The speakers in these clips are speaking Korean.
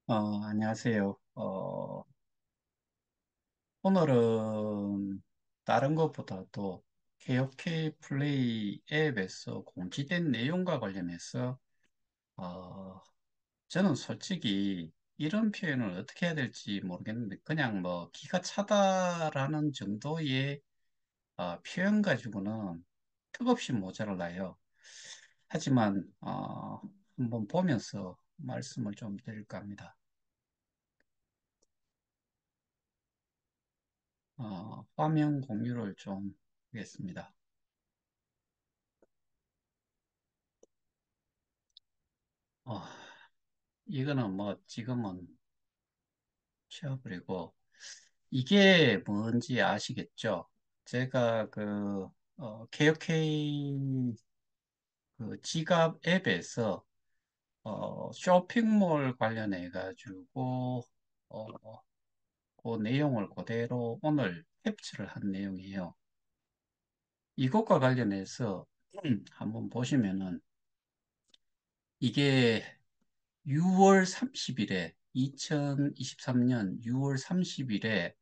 안녕하세요. 오늘은 다른 것보다도 KOK 플레이 앱에서 공지된 내용과 관련해서, 어, 저는 솔직히 이런 표현을 어떻게 해야 될지 모르겠는데, 그냥 뭐, 기가 차다라는 정도의 표현 가지고는 턱없이 모자라요. 하지만, 한번 보면서 말씀을 좀 드릴까 합니다. 화면 공유를 좀 하겠습니다. 어, 이거는 뭐 지금은 치워버리고 이게 뭔지 아시겠죠? 제가 KOK 그 지갑 앱에서 쇼핑몰 관련해 가지고 어, 그 내용을 그대로 오늘 캡처를 한 내용이에요. 이것과 관련해서 한번 보시면은 이게 6월 30일에 2023년 6월 30일에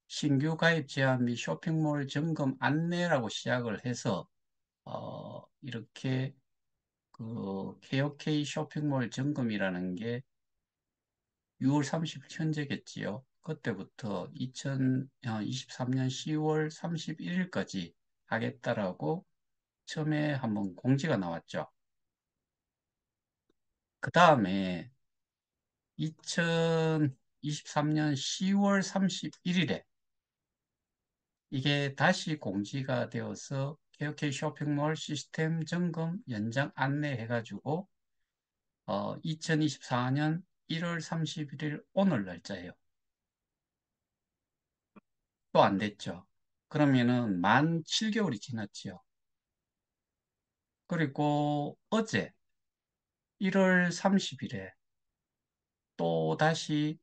신규 가입 제한 및 쇼핑몰 점검 안내라고 시작을 해서 이렇게 그 KOK 쇼핑몰 점검이라는 게 6월 30일 현재겠지요. 그때부터 2023년 10월 31일까지 하겠다라고 처음에 한번 공지가 나왔죠. 그 다음에 2023년 10월 31일에 이게 다시 공지가 되어서 KOK 쇼핑몰 시스템 점검 연장 안내 해가지고 2024년 1월 31일 오늘 날짜예요. 또 안 됐죠. 그러면은 만 7개월이 지났지요. 그리고 어제 1월 30일에 또 다시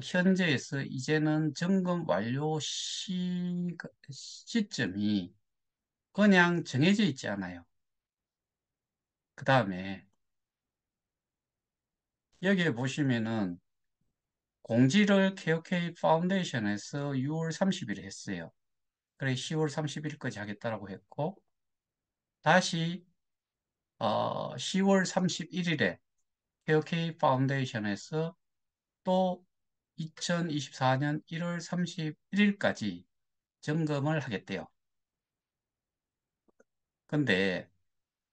현재에서 이제는 점검 완료 시점이 그냥 정해져 있지 않아요. 그 다음에 여기에 보시면은 공지를 KOK 파운데이션에서 6월 30일에 했어요. 그래 10월 30일까지 하겠다라고 했고 다시 10월 31일에 KOK 파운데이션에서 또 2024년 1월 31일까지 점검을 하겠대요. 근데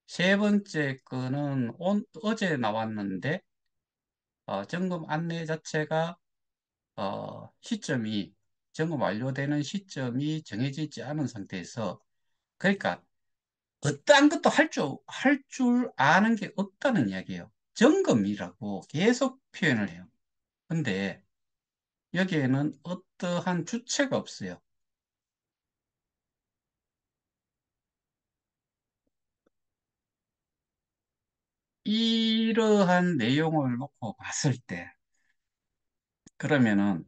세 번째 거는 어제 나왔는데 점검 안내 자체가 시점이 점검 완료되는 시점이 정해져 있지 않은 상태에서 그러니까 어떠한 것도 할 줄 아는 게 없다는 이야기예요. 점검이라고 계속 표현을 해요. 근데 여기에는 어떠한 주체가 없어요. 이러한 내용을 놓고 봤을 때 그러면은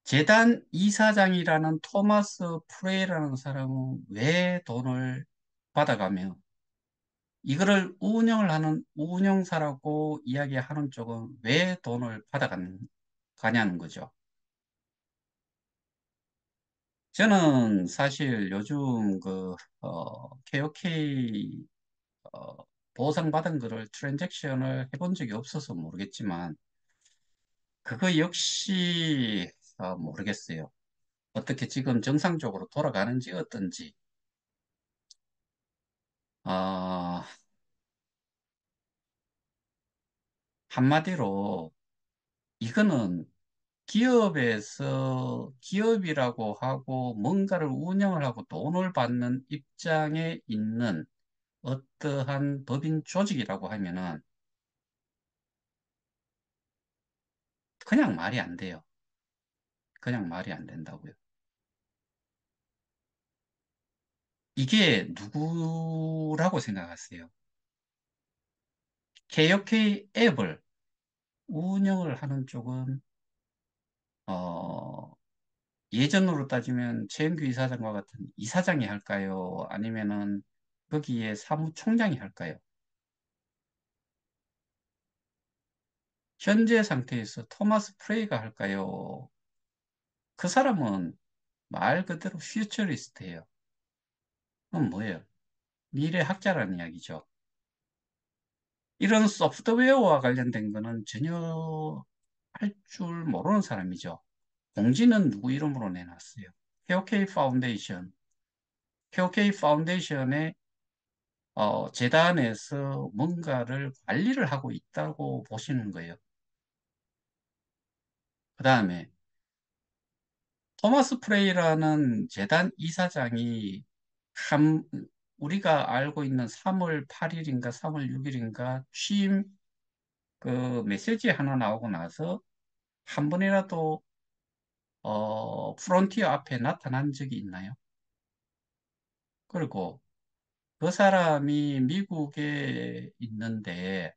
재단 이사장이라는 토마스 프레이라는 사람은 왜 돈을 받아가며 이거를 운영을 하는 운영사라고 이야기하는 쪽은 왜 돈을 가냐는 거죠. 저는 사실 요즘 KOK 어, 보상받은 거를 트랜잭션을 해본 적이 없어서 모르겠지만 그거 역시 모르겠어요. 어떻게 지금 정상적으로 돌아가는지 어떤지. 어, 한마디로 이거는 기업에서 기업이라고 하고 뭔가를 운영을 하고 돈을 받는 입장에 있는 어떠한 법인 조직이라고 하면은 그냥 말이 안 돼요. 그냥 말이 안 된다고요. 이게 누구라고 생각하세요? KOK 앱을 운영을 하는 쪽은 어, 예전으로 따지면 최영규 이사장과 같은 이사장이 할까요? 아니면은 거기에 사무총장이 할까요? 현재 상태에서 토마스 프레이가 할까요? 그 사람은 말 그대로 퓨처리스트예요. 그건 뭐예요? 미래학자라는 이야기죠. 이런 소프트웨어와 관련된 거는 전혀 할 줄 모르는 사람이죠. 공지는 누구 이름으로 내놨어요? KOK 파운데이션. KOK 파운데이션의 재단에서 뭔가를 관리를 하고 있다고 보시는 거예요. 그 다음에 토마스 프레이라는 재단 이사장이 한, 우리가 알고 있는 3월 8일인가 3월 6일인가 취임 그 메시지 하나 나오고 나서 한 번이라도 프론티어 앞에 나타난 적이 있나요? 그리고 그 사람이 미국에 있는데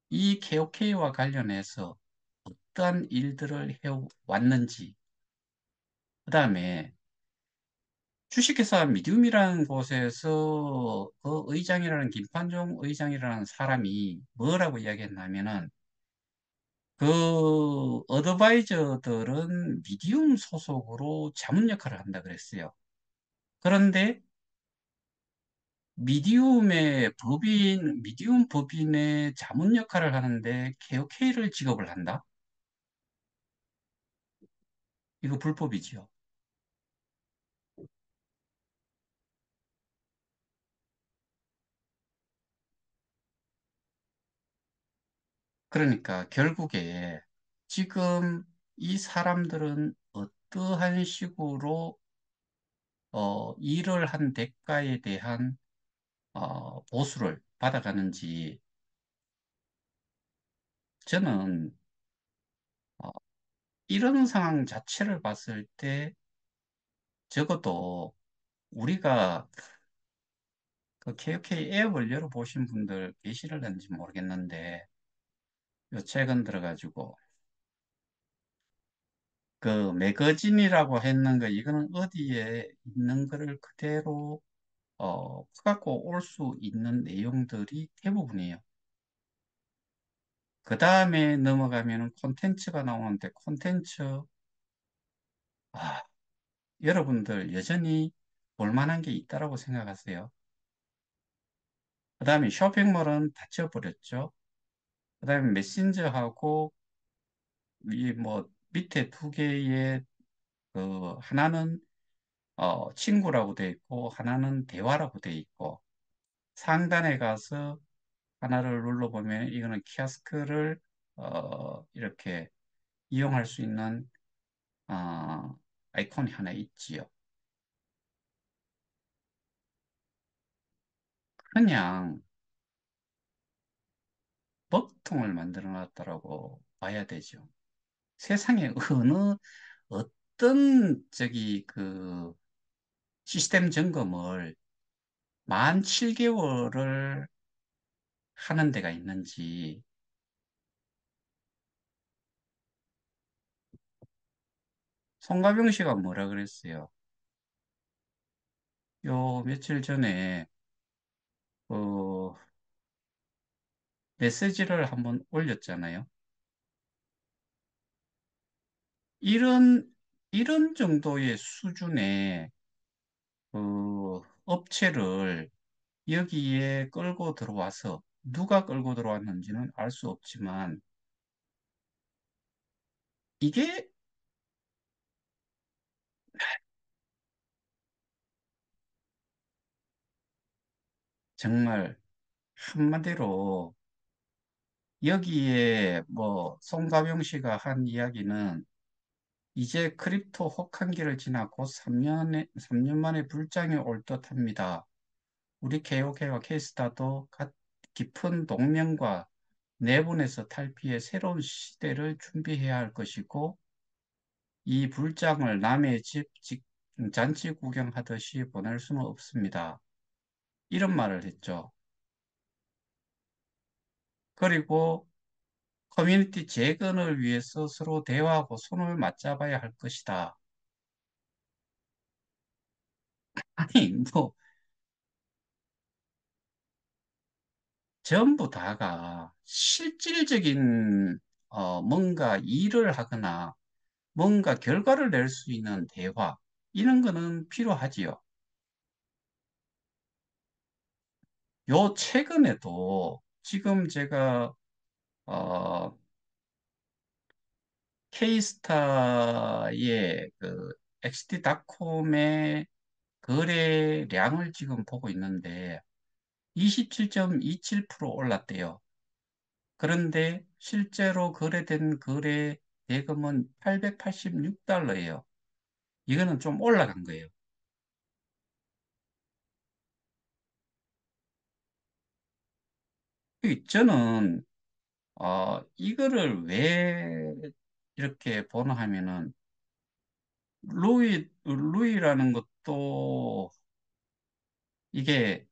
이 KOK와 관련해서 어떠한 일들을 해왔는지, 그 다음에 주식회사 미디움이라는 곳에서 그 의장이라는 김판종 의장이라는 사람이 뭐라고 이야기했냐면은 그 어드바이저들은 미디움 소속으로 자문 역할을 한다 그랬어요. 그런데 미디움 법인의 자문 역할을 하는데 KOK를 직업을 한다? 이거 불법이지요. 그러니까 결국에 지금 이 사람들은 어떠한 식으로 일을 한 대가에 대한 보수를 받아가는지 저는 어, 이런 상황 자체를 봤을 때 적어도 우리가 그 KOK 앱을 열어보신 분들 계시는지 모르겠는데 요 최근 들어가지고 그 매거진이라고 했는 거 이거는 어디에 있는 거를 그대로 갖고 올 수 있는 내용들이 대부분이에요. 그 다음에 넘어가면은 콘텐츠가 나오는데 콘텐츠 아, 여러분들 여전히 볼만한 게 있다라고 생각하세요. 그 다음에 쇼핑몰은 닫혀버렸죠. 그 다음에 메신저하고 이 뭐 밑에 두 개의 그 하나는 친구라고 돼 있고 하나는 대화라고 돼 있고 상단에 가서 하나를 눌러보면 이거는 키오스크를 이렇게 이용할 수 있는 어, 아이콘이 하나 있지요. 그냥 먹통을 만들어 놨다라고 봐야 되죠. 세상에 어떤 저기 그 시스템 점검을 만 7개월을 하는 데가 있는지 송가병 씨가 뭐라 그랬어요? 요 며칠 전에 그 메시지를 한번 올렸잖아요. 이런 이런 정도의 수준의 그 업체를 여기에 끌고 들어와서 누가 끌고 들어왔는지는 알 수 없지만 이게 정말 한마디로 여기에 뭐 송가병 씨가 한 이야기는 이제 크립토 혹한기를 지나고 3년 만에 불장이 올 듯합니다. 우리 KOK와 K스타도 깊은 동면과 내분에서 탈피해 새로운 시대를 준비해야 할 것이고 이 불장을 남의 잔치 구경하듯이 보낼 수는 없습니다. 이런 말을 했죠. 그리고 커뮤니티 재건을 위해서 서로 대화하고 손을 맞잡아야 할 것이다. 아니, 뭐, 전부 다가 실질적인 뭔가 일을 하거나 뭔가 결과를 낼 수 있는 대화 이런 거는 필요하지요. 요 최근에도 지금 제가 어, K스타의 그 XD닷컴의 거래량을 지금 보고 있는데 27.27% 올랐대요. 그런데 실제로 거래된 거래 대금은 886달러예요. 이거는 좀 올라간 거예요. 저는 이거를 왜 이렇게 보나 하면은 루이라는 것도 이게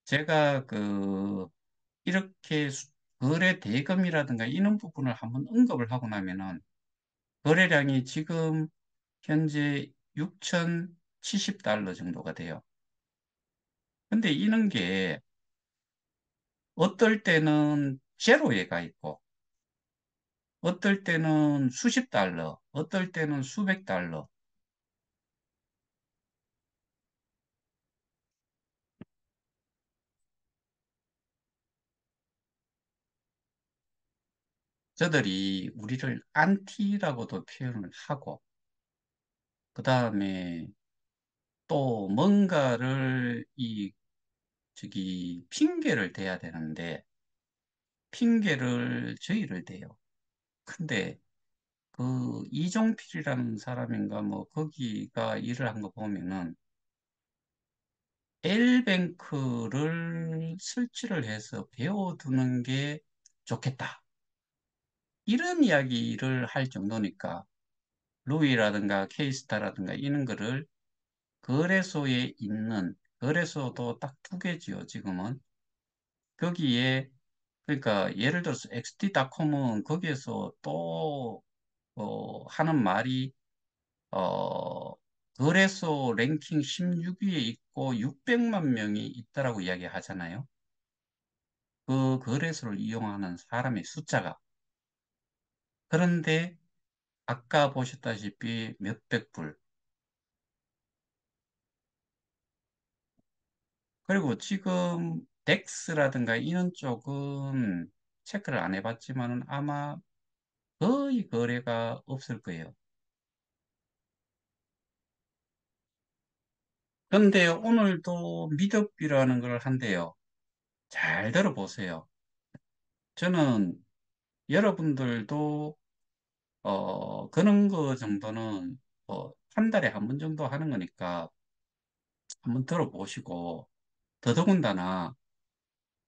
제가 이렇게 거래 대금이라든가 이런 부분을 한번 언급을 하고 나면은 거래량이 지금 현재 6,070달러 정도가 돼요. 근데 이런 게 어떨 때는 제로에 가 있고, 어떨 때는 수십 달러, 어떨 때는 수백 달러. 저들이 우리를 안티라고도 표현을 하고, 그 다음에 또 뭔가를 핑계를 대야 되는데, 핑계를 저희를 대요. 근데 이종필이라는 사람인가 뭐 거기가 일을 한 거 보면은 L뱅크를 설치를 해서 배워두는 게 좋겠다. 이런 이야기를 할 정도니까 루이라든가 케이스타라든가 이런 거를 거래소에 있는 거래소도 딱 두 개지요, 지금은. 거기에 그러니까 예를 들어서 XD닷컴은 거기에서 또 하는 말이 어, 거래소 랭킹 16위에 있고 600만 명이 있다라고 이야기하잖아요. 그 거래소를 이용하는 사람의 숫자가. 그런데 아까 보셨다시피 몇백 불. 그리고 지금 덱스라든가 이런 쪽은 체크를 안 해봤지만은 아마 거의 거래가 없을 거예요. 그런데 오늘도 미더비라는 걸 한대요. 잘 들어보세요. 저는 여러분들도 그런 거 정도는 한 달에 한 번 정도 하는 거니까 한번 들어보시고 더더군다나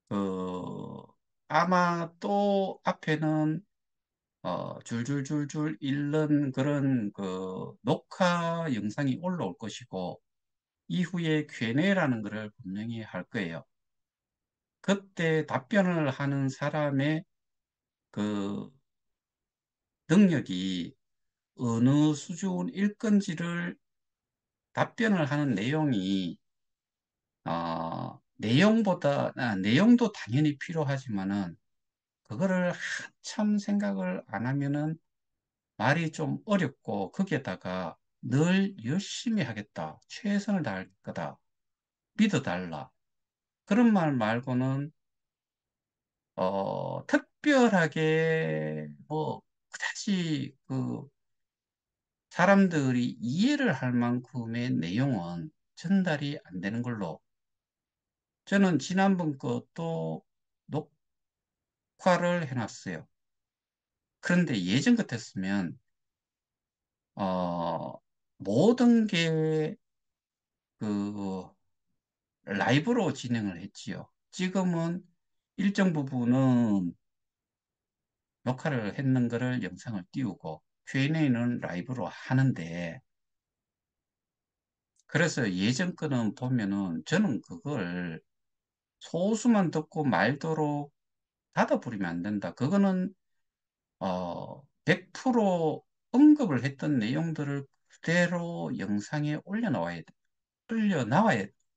그 아마 또 앞에는 줄줄줄줄 읽는 그런 녹화 영상이 올라올 것이고 이후에 Q&A라는 거를 분명히 할 거예요. 그때 답변을 하는 사람의 그 능력이 어느 수준일 건지를 답변을 하는 내용이 내용도 당연히 필요하지만은 그거를 한참 생각을 안 하면은 말이 좀 어렵고 거기에다가 늘 열심히 하겠다, 최선을 다할 거다, 믿어달라. 그런 말 말고는 특별하게 뭐 그다지 사람들이 이해를 할 만큼의 내용은 전달이 안 되는 걸로 저는 지난번 것도 녹화를 해놨어요. 그런데 예전 같았으면 어, 모든 게 그 라이브로 진행을 했지요. 지금은 일정 부분은 녹화를 했는 거를 영상을 띄우고 Q&A는 라이브로 하는데 그래서 예전 거는 보면은 저는 그걸 소수만 듣고 말도록 닫아버리면 안 된다. 그거는 100% 언급을 했던 내용들을 그대로 영상에 올려 나와야,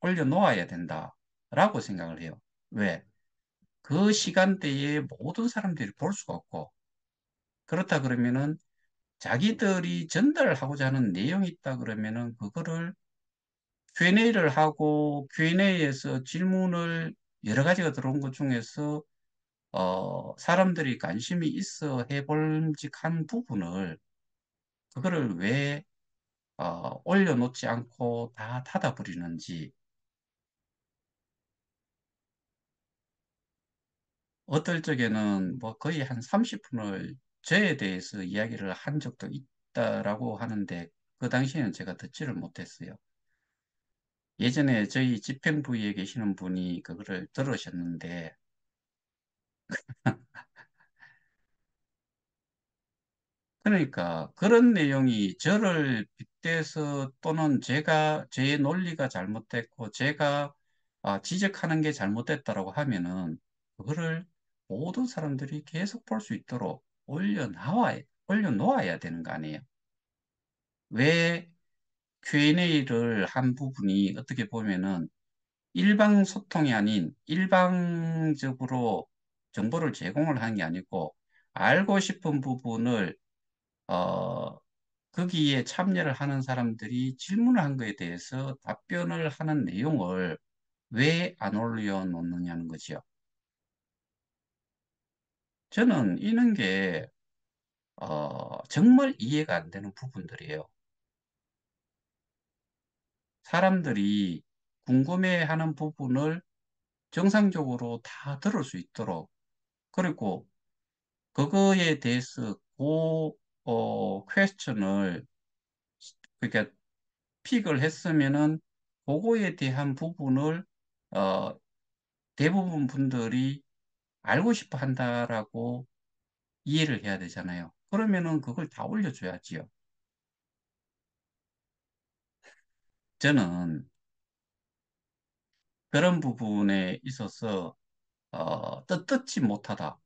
올려놓아야 된다라고 생각을 해요. 왜? 그 시간대에 모든 사람들이 볼 수가 없고, 그렇다 그러면은 자기들이 전달하고자 하는 내용이 있다 그러면은 그거를 Q&A를 하고 Q&A에서 질문을 여러 가지가 들어온 것 중에서 사람들이 관심이 있어 해볼직한 부분을 그거를 왜 올려놓지 않고 다 닫아버리는지 어떨 적에는 뭐 거의 한 30분을 저에 대해서 이야기를 한 적도 있다라고 하는데 그 당시에는 제가 듣지를 못했어요. 예전에 저희 집행부에 계시는 분이 그거를 들으셨는데 그러니까 그런 내용이 저를 빗대서 또는 제가 제 논리가 잘못됐고 제가 지적하는 게 잘못됐다라고 하면은 그거를 모든 사람들이 계속 볼 수 있도록 올려놓아야 되는 거 아니에요. 왜 Q&A를 한 부분이 어떻게 보면은 일방 소통이 아닌 일방적으로 정보를 제공을 하는 게 아니고 알고 싶은 부분을 어, 거기에 참여를 하는 사람들이 질문을 한 거에 대해서 답변을 하는 내용을 왜 안 올려놓느냐는 거죠. 저는 이런 게 정말 이해가 안 되는 부분들이에요. 사람들이 궁금해하는 부분을 정상적으로 다 들을 수 있도록 그리고 그거에 대해서 퀘스천을 그러니까 픽을 했으면은 그거에 대한 부분을 어, 대부분 분들이 알고 싶어 한다라고 이해를 해야 되잖아요. 그러면은 그걸 다 올려줘야지요. 저는 그런 부분에 있어서 떳떳지 못하다.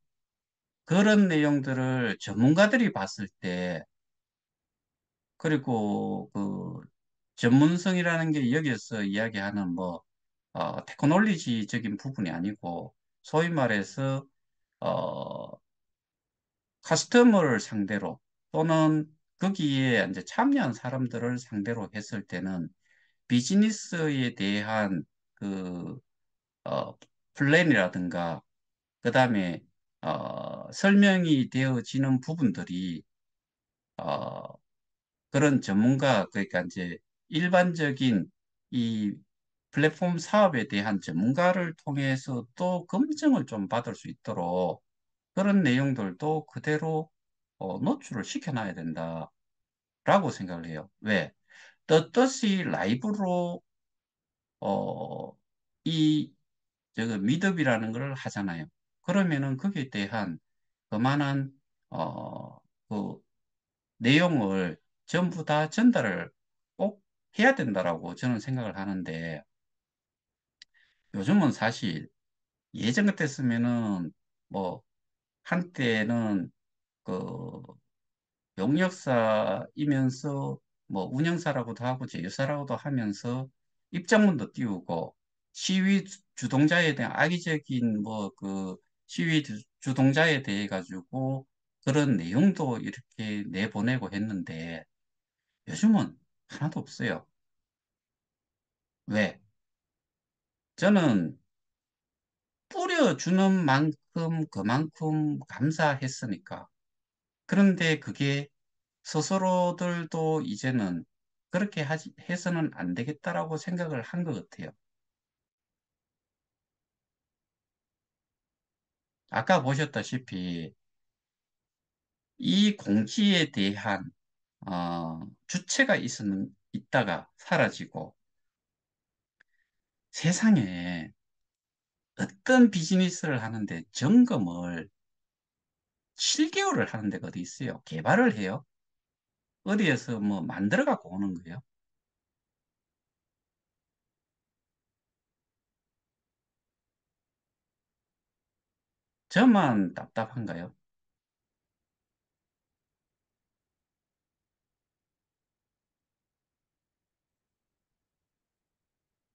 그런 내용들을 전문가들이 봤을 때 그리고 그 전문성이라는 게 여기서 이야기하는 뭐 테크놀로지적인 부분이 아니고 소위 말해서 어, 커스터머를 상대로 또는 거기에 이제 참여한 사람들을 상대로 했을 때는 비즈니스에 대한 그 플랜이라든가 그다음에 설명이 되어지는 부분들이 어, 그런 전문가 그러니까 이제 일반적인 이 플랫폼 사업에 대한 전문가를 통해서 또 검증을 좀 받을 수 있도록 그런 내용들도 그대로 노출을 시켜놔야 된다라고 생각을 해요. 왜? 떳떳이 라이브로 어, 이 저거 미드업이라는 걸 하잖아요. 그러면은 거기에 대한 그만한 그 내용을 전부 다 전달을 꼭 해야 된다라고 저는 생각을 하는데 요즘은 사실 예전 같았으면은 뭐 한때는 그 용역사이면서 뭐 운영사라고도 하고 제휴사라고도 하면서 입장문도 띄우고 시위 주동자에 대한 악의적인 뭐 그 시위 주동자에 대해 가지고 그런 내용도 이렇게 내보내고 했는데 요즘은 하나도 없어요. 왜? 저는 뿌려주는 만큼 그만큼 감사했으니까. 그런데 그게 스스로들도 이제는 그렇게 해서는 안 되겠다라고 생각을 한 것 같아요. 아까 보셨다시피 이 공지에 대한 주체가 있다가 사라지고 세상에 어떤 비즈니스를 하는데 점검을 7개월을 하는 데가 어디 있어요? 개발을 해요? 어디에서 뭐 만들어 갖고 오는 거예요? 저만 답답한가요?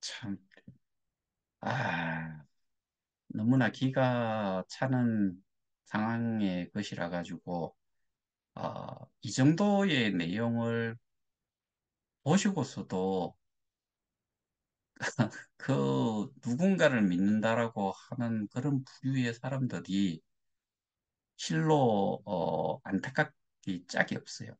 참, 아, 너무나 기가 차는 상황의 것이라 가지고 이 정도의 내용을 보시고서도 그 누군가를 믿는다라고 하는 그런 부류의 사람들이 실로 안타깝기 짝이 없어요.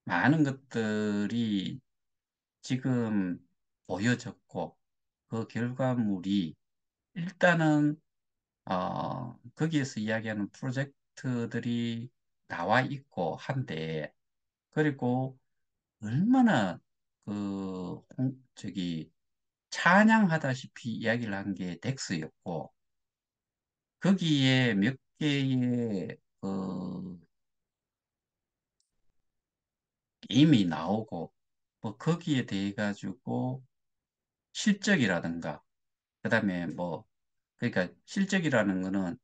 많은 것들이 지금 보여졌고 그 결과물이 일단은 거기에서 이야기하는 프로젝트들이 나와 있고 한데 그리고 얼마나 저기 찬양하다시피 이야기를 한 게 덱스였고 거기에 몇 개의 게임이 나오고 뭐 거기에 대해 가지고 실적이라든가 그다음에 뭐 그러니까 실적이라는 거는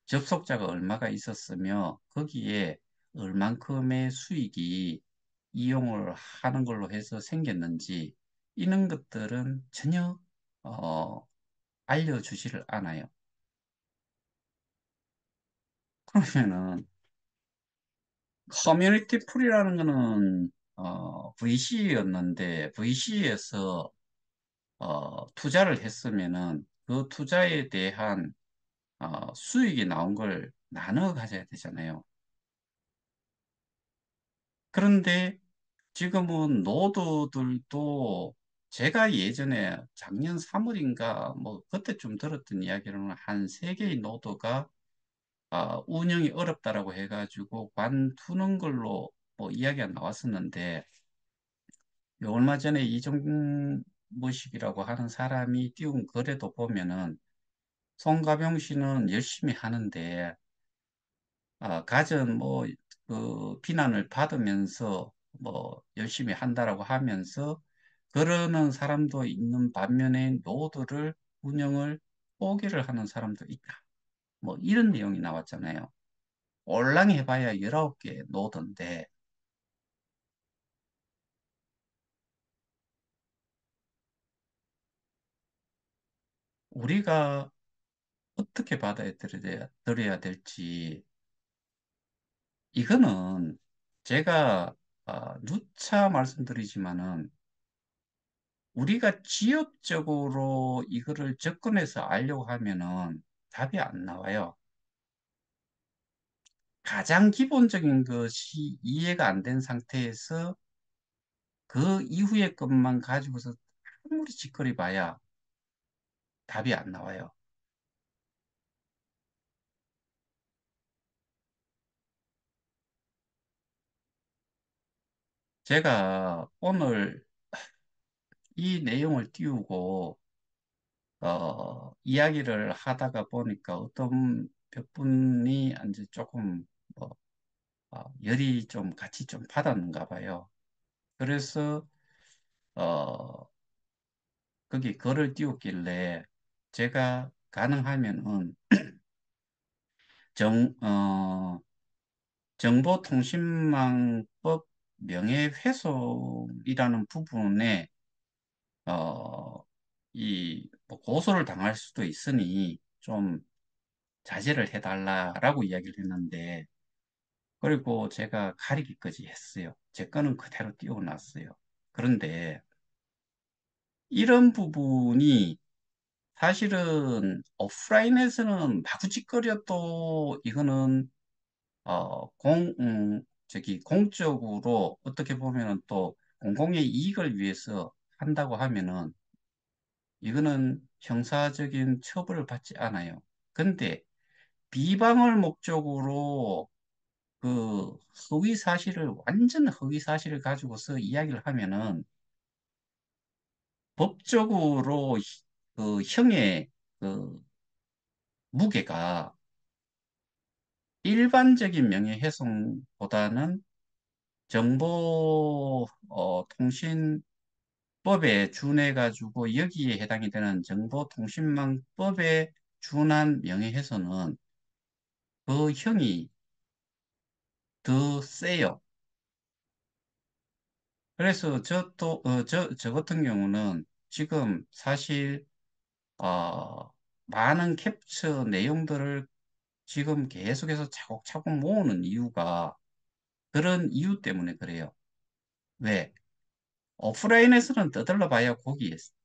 접속자가 얼마가 있었으며 거기에 얼만큼의 수익이 이용을 하는 걸로 해서 생겼는지 이런 것들은 전혀 어, 알려주지를 않아요. 그러면은 커뮤니티 풀이라는 거는 VC였는데 VC에서 투자를 했으면은 그 투자에 대한 수익이 나온 걸 나눠 가져야 되잖아요. 그런데 지금은 노드들도 제가 예전에 작년 3월인가 뭐 그때쯤 들었던 이야기로는 한 세개의 노드가 운영이 어렵다라고 해가지고 관두는 걸로 뭐 이야기가 나왔었는데 요 얼마 전에 이정무식이라고 하는 사람이 띄운 글에도 보면은 송가병 씨는 열심히 하는데 갖은 뭐 그 비난을 받으면서 뭐 열심히 한다라고 하면서 그러는 사람도 있는 반면에 노드를 운영을 포기를 하는 사람도 있다. 뭐 이런 내용이 나왔잖아요. 올랑 해봐야 19개 노드인데 우리가 어떻게 받아들여야 될지 이거는 제가 누차 말씀드리지만은 우리가 지역적으로 이거를 접근해서 알려고 하면은 답이 안 나와요. 가장 기본적인 것이 이해가 안 된 상태에서 그 이후의 것만 가지고서 아무리 짓거리 봐야 답이 안 나와요. 제가 오늘 이 내용을 띄우고 이야기를 하다가 보니까 어떤 몇 분이 이제 조금 뭐, 열이 좀 같이 좀 받았는가 봐요. 그래서 어, 거기 글을 띄웠길래 제가 가능하면은 정보통신망법 명예훼손이라는 부분에 어, 뭐 고소를 당할 수도 있으니 좀 자제를 해달라라고 이야기를 했는데 그리고 제가 가리기까지 했어요. 제 거는 그대로 띄워놨어요. 그런데 이런 부분이 사실은 오프라인에서는 마구짓거려도 이거는 공적으로 어떻게 보면은 또 공공의 이익을 위해서 한다고 하면은 이거는 형사적인 처벌을 받지 않아요. 근데 비방을 목적으로 그 허위 사실을 완전 허위 사실을 가지고서 이야기를 하면은 법적으로 그 형의 그 무게가 일반적인 명예훼손보다는 정보통신법에 준해 가지고 여기에 해당이 되는 정보통신망법에 준한 명예훼손은 그 형이 더 세요. 그래서 저 같은 경우는 지금 사실, 어, 많은 캡처 내용들을 지금 계속해서 차곡차곡 모으는 이유가 그런 이유 때문에 그래요. 왜? 오프라인에서는 떠들러 봐야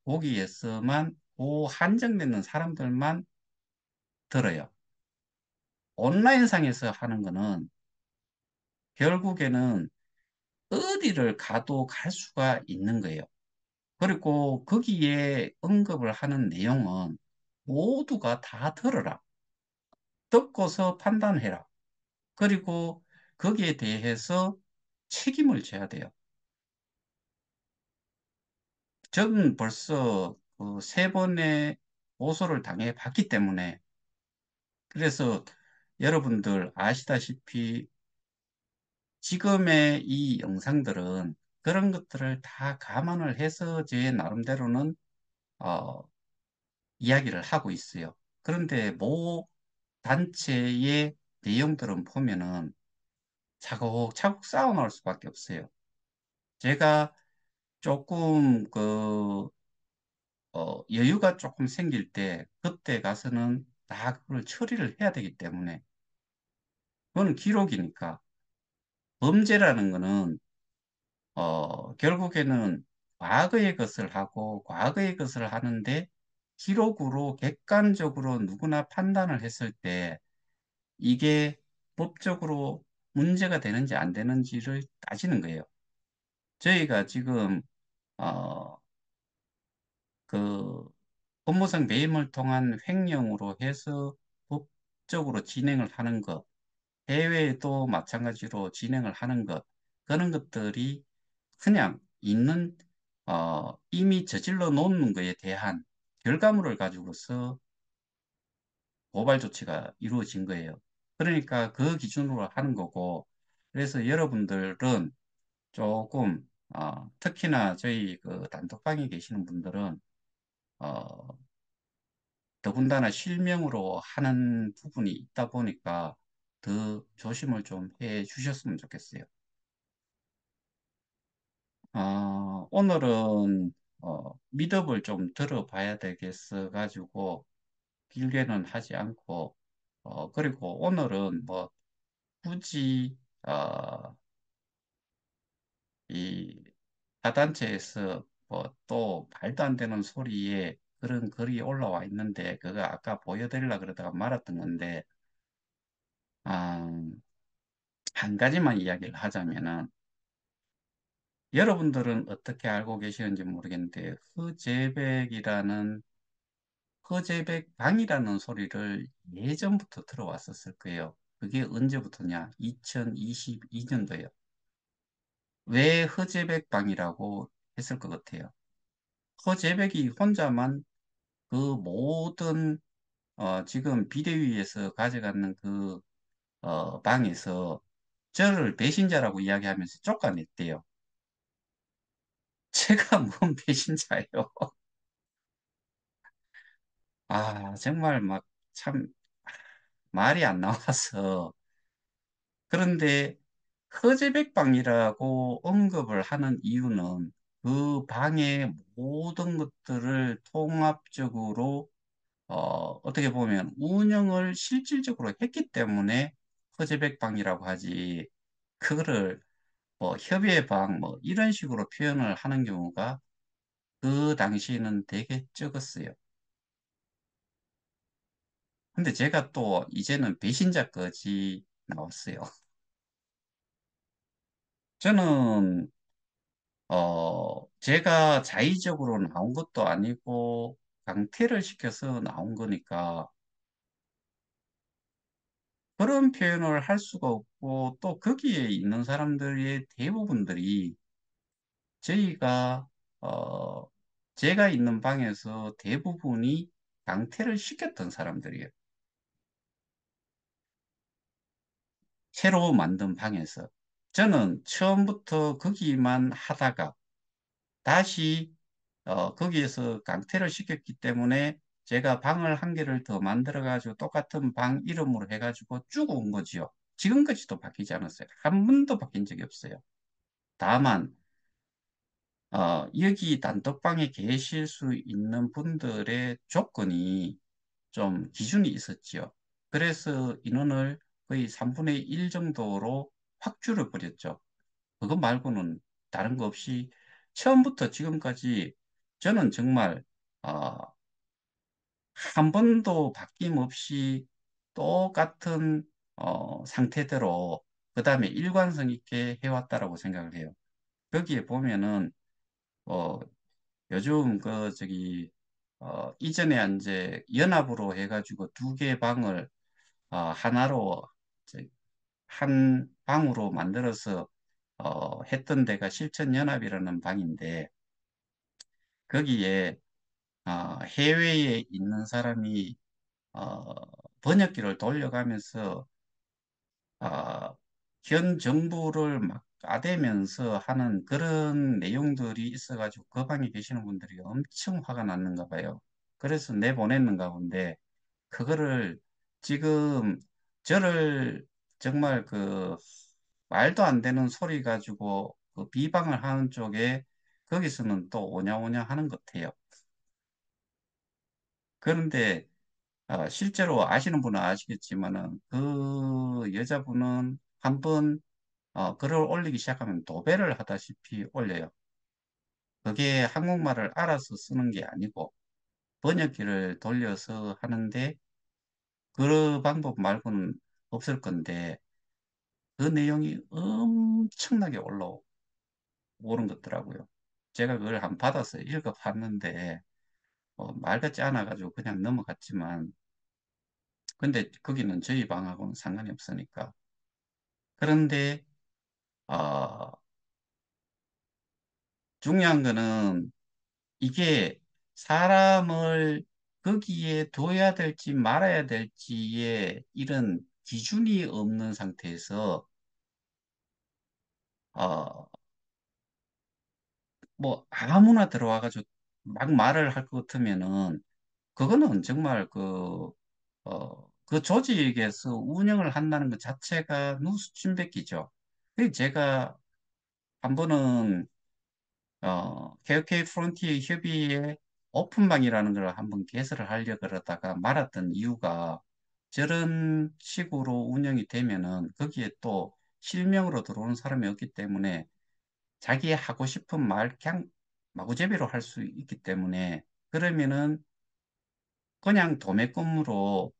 거기에서만 그 한정되는 사람들만 들어요. 온라인상에서 하는 거는 결국에는 어디를 가도 갈 수가 있는 거예요. 그리고 거기에 언급을 하는 내용은 모두가 다 들어라. 듣고서 판단해라. 그리고 거기에 대해서 책임을 져야 돼요. 저는 벌써 그 세 번의 고소를 당해 봤기 때문에 그래서 여러분들 아시다시피 지금의 이 영상들은 그런 것들을 다 감안을 해서 제 나름대로는 어, 이야기를 하고 있어요. 그런데 모 단체의 내용들은 보면은 차곡차곡 쌓아 놓을 수밖에 없어요. 제가 조금 여유가 조금 생길 때 그때 가서는 다 그걸 처리를 해야 되기 때문에 그건 기록이니까 범죄라는 거는 결국에는 과거의 것을 하고 과거의 것을 하는데 기록으로 객관적으로 누구나 판단을 했을 때 이게 법적으로 문제가 되는지 안 되는지를 따지는 거예요. 저희가 지금 어, 그 업무상 배임을 통한 횡령으로 해서 법적으로 진행을 하는 것, 해외에도 마찬가지로 진행을 하는 것, 그런 것들이 그냥 이미 저질러 놓는 것에 대한 결과물을 가지고서 고발 조치가 이루어진 거예요. 그러니까 그 기준으로 하는 거고, 그래서 여러분들은 조금, 특히나 저희 그 단톡방에 계시는 분들은, 어, 더군다나 실명으로 하는 부분이 있다 보니까 더 조심을 좀 해 주셨으면 좋겠어요. 오늘은 미덕을 좀 들어봐야 되겠어 가지고 길게는 하지 않고 그리고 오늘은 뭐 굳이 이 타단체에서 뭐 또 말도 안 되는 소리에 그런 글이 올라와 있는데 그거 아까 보여드리려 그러다가 말았던 건데 아, 한 가지만 이야기를 하자면은 여러분들은 어떻게 알고 계시는지 모르겠는데 허재백 방이라는 소리를 예전부터 들어왔었을 거예요. 그게 언제부터냐? 2022년도예요. 왜 허재백 방이라고 했을 것 같아요? 허재백이 혼자만 그 모든 지금 비대위에서 가져가는 방에서 저를 배신자라고 이야기하면서 쫓아냈대요. 제가 뭔 배신자예요? 정말 막 참 말이 안 나와서. 그런데 허재백방이라고 언급을 하는 이유는 그 방의 모든 것들을 통합적으로 어떻게 보면 운영을 실질적으로 했기 때문에 허재백방이라고 하지 그거를 뭐 협의의 방 뭐 이런 식으로 표현을 하는 경우가 그 당시에는 되게 적었어요. 근데 제가 또 이제는 배신자까지 나왔어요. 저는 제가 자의적으로 나온 것도 아니고 강퇴를 시켜서 나온 거니까 그런 표현을 할 수가 없고 또 거기에 있는 사람들의 대부분들이 저희가 어, 제가 있는 방에서 대부분이 강퇴를 시켰던 사람들이에요. 새로 만든 방에서. 저는 처음부터 거기만 하다가 다시 거기에서 강퇴를 시켰기 때문에 제가 방을 한 개를 더 만들어가지고 똑같은 방 이름으로 해가지고 쭉 온 거지요. 지금까지도 바뀌지 않았어요. 한 번도 바뀐 적이 없어요. 다만 여기 단톡방에 계실 수 있는 분들의 조건이 좀 기준이 있었지요. 그래서 인원을 거의 3분의 1 정도로 확 줄여버렸죠. 그거 말고는 다른 거 없이 처음부터 지금까지 저는 정말 어, 한 번도 바뀜 없이 똑같은 상태대로 그다음에 일관성 있게 해왔다라고 생각을 해요. 거기에 보면은 어, 요즘 그 저기 이전에 이제 연합으로 해가지고 두 개 방을 하나로 저- 한 방으로 만들어서 했던 데가 실천연합이라는 방인데 거기에 해외에 있는 사람이 어, 번역기를 돌려가면서 아, 현 정부를 막 까대면서 하는 그런 내용들이 있어가지고 그 방에 계시는 분들이 엄청 화가 났는가 봐요. 그래서 내보냈는가 본데 그거를 지금 저를 정말 그 말도 안 되는 소리 가지고 그 비방을 하는 쪽에 거기서는 또 오냐오냐 하는 것 같아요. 그런데 실제로 아시는 분은 아시겠지만은 그 여자분은 한번 글을 올리기 시작하면 도배를 하다시피 올려요. 그게 한국말을 알아서 쓰는 게 아니고 번역기를 돌려서 하는데 그 방법 말고는 없을 건데 그 내용이 엄청나게 올라오는 것더라고요. 제가 그걸 한 받아서 읽어봤는데 말 같지 않아가지고 그냥 넘어갔지만 근데 거기는 저희 방하고는 상관이 없으니까 그런데 어, 중요한 거는 이게 사람을 거기에 둬야 될지 말아야 될지의 이런 기준이 없는 상태에서 어, 뭐 아무나 들어와가지고 막 말을 할 것 같으면은 그거는 정말 그 조직에서 운영을 한다는 것 자체가 누수침뱉기죠. 그래서 제가 한 번은 KOK 프론티어 협의회 오픈방이라는 걸 한번 개설을 하려고 그러다가 말았던 이유가 저런 식으로 운영이 되면은 거기에 또 실명으로 들어오는 사람이 없기 때문에 자기 하고 싶은 말 그냥 마구잡이로 할 수 있기 때문에 그러면은 그냥 도매금으로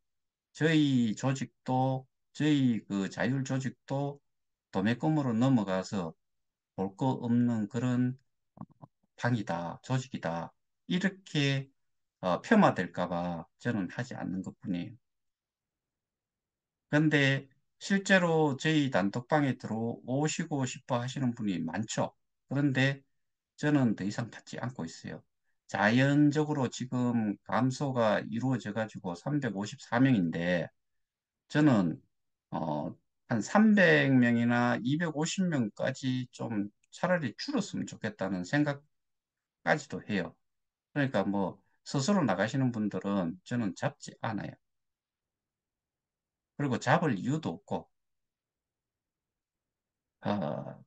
저희 조직도 저희 그 자율 조직도 도매금으로 넘어가서 볼 거 없는 그런 방이다, 조직이다. 이렇게 폄하될까 봐 저는 하지 않는 것뿐이에요. 그런데 실제로 저희 단톡방에 들어오시고 싶어 하시는 분이 많죠. 그런데 저는 더 이상 받지 않고 있어요. 자연적으로 지금 감소가 이루어져 가지고 354명인데 저는 어, 한 300명이나 250명까지 좀 차라리 줄었으면 좋겠다는 생각까지도 해요. 그러니까 뭐 스스로 나가시는 분들은 저는 잡지 않아요. 그리고 잡을 이유도 없고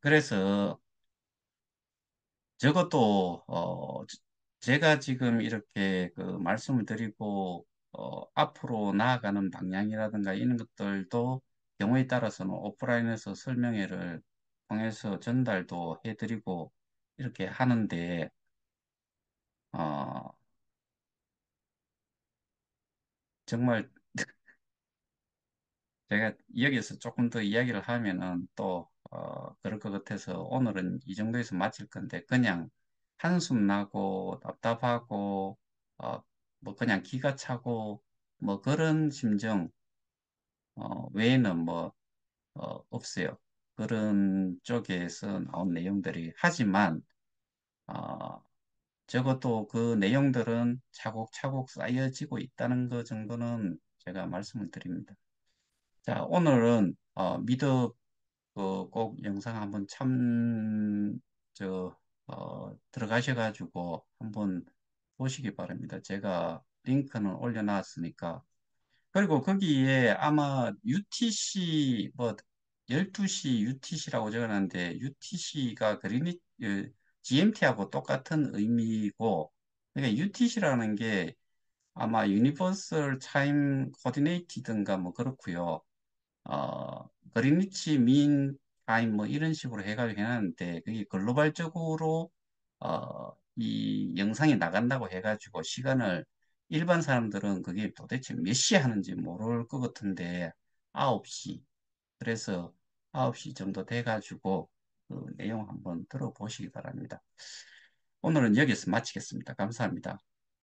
그래서 적어도 제가 지금 이렇게 그 말씀을 드리고 앞으로 나아가는 방향이라든가 이런 것들도 경우에 따라서는 오프라인에서 설명회를 통해서 전달도 해드리고 이렇게 하는데 어, 정말 제가 여기서 조금 더 이야기를 하면은 또 그럴 것 같아서 오늘은 이 정도에서 마칠 건데 그냥 한숨 나고 답답하고 어, 뭐 그냥 기가 차고 뭐 그런 심정 외에는 뭐 없어요. 그런 쪽에서 나온 내용들이 하지만 어, 적어도 그 내용들은 차곡차곡 쌓여지고 있다는 것 정도는 제가 말씀을 드립니다. 자, 오늘은 미드 꼭 영상 한번 들어가셔가지고 한번 보시기 바랍니다. 제가 링크는 올려놨으니까. 그리고 거기에 아마 UTC, 뭐, 12시 UTC라고 적어놨는데, UTC가 GMT하고 똑같은 의미고, 그러니까 UTC라는 게 아마 유니버설 타임 코디네이티든가 뭐 그렇고요. 그리니치 민 타임 뭐 이런 식으로 해가지고 해놨는데 그게 글로벌적으로 이 영상이 나간다고 해가지고 시간을 일반 사람들은 그게 도대체 몇 시에 하는지 모를 것 같은데 9시. 그래서 9시 정도 돼가지고 그 내용 한번 들어보시기 바랍니다. 오늘은 여기서 마치겠습니다. 감사합니다.